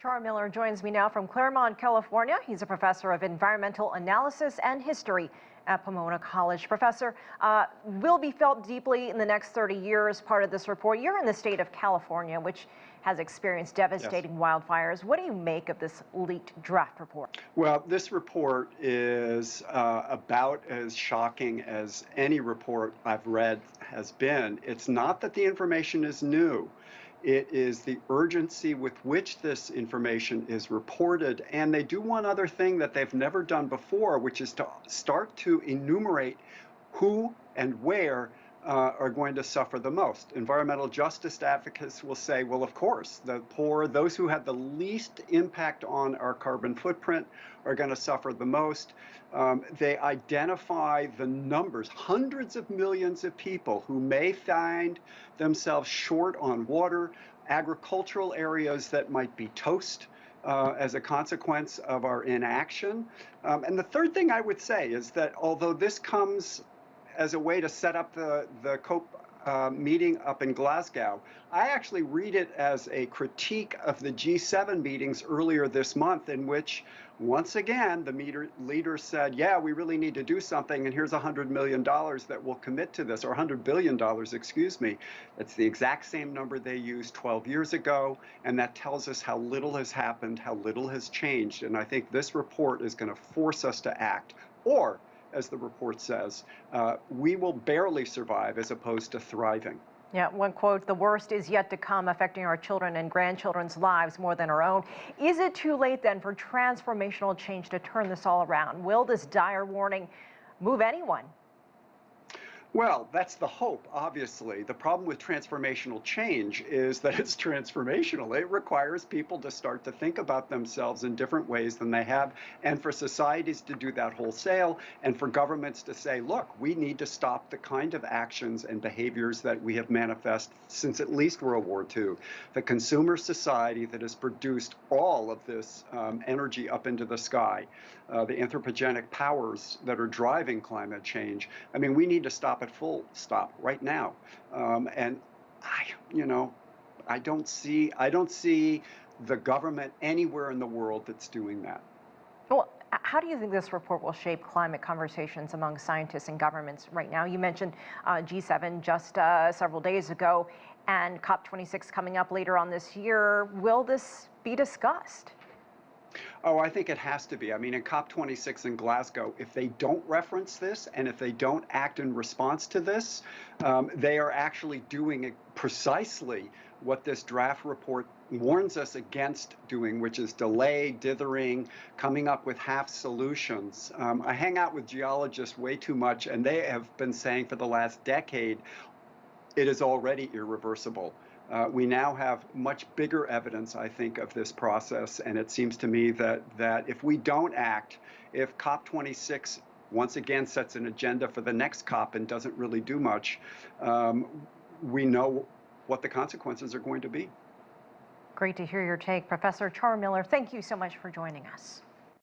Char Miller joins me now from Claremont, California. He's a professor of environmental analysis and history at Pomona College. Professor, will be felt deeply in the next 30 years, part of this report. You're in the state of California, which has experienced devastating wildfires. What do you make of this leaked draft report? Well, this report is about as shocking as any report I've read has been. It's not that the information is new. It is the urgency with which this information is reported. And they do one other thing that they've never done before, which is to start to enumerate who and where are going to suffer the most. Environmental justice advocates will say, well, of course, the poor, those who have the least impact on our carbon footprint are going to suffer the most. They identify the numbers, hundreds of millions of people who may find themselves short on water, agricultural areas that might be toast as a consequence of our inaction. And the third thing I would say is that although this comes as a way to set up the COP meeting up in Glasgow, I actually read it as a critique of the G7 meetings earlier this month, in which, once again, the leaders said, yeah, we really need to do something, and here's $100 million that we'll commit to this, or $100 billion, excuse me. It's the exact same number they used 12 years ago, and that tells us how little has happened, how little has changed, and I think this report is going to force us to act, or as the report says, we will barely survive as opposed to thriving. Yeah, one quote, the worst is yet to come, affecting our children and grandchildren's lives more than our own. Is it too late then for transformational change to turn this all around? Will this dire warning move anyone? Well, that's the hope, obviously. The problem with transformational change is that it's transformational. It requires people to start to think about themselves in different ways than they have, and for societies to do that wholesale, and for governments to say, look, we need to stop the kind of actions and behaviors that we have manifested since at least World War II. The consumer society that has produced all of this energy up into the sky, the anthropogenic powers that are driving climate change. I mean, we need to stop at full stop right now. And I don't see the government anywhere in the world that's doing that. Well, how do you think this report will shape climate conversations among scientists and governments right now? You mentioned G7 just several days ago, and COP26 coming up later on this year. Will this be discussed? Oh, I think it has to be. I mean, in COP26 in Glasgow, if they don't reference this and if they don't act in response to this, they are actually doing precisely what this draft report warns us against doing, which is delay, dithering, coming up with half solutions. I hang out with geologists way too much, and they have been saying for the last decade, it is already irreversible. We now have much bigger evidence, I think, of this process, and it seems to me that if we don't act, if COP26 once again sets an agenda for the next COP and doesn't really do much, we know what the consequences are going to be. Great to hear your take. Professor Char Miller, thank you so much for joining us.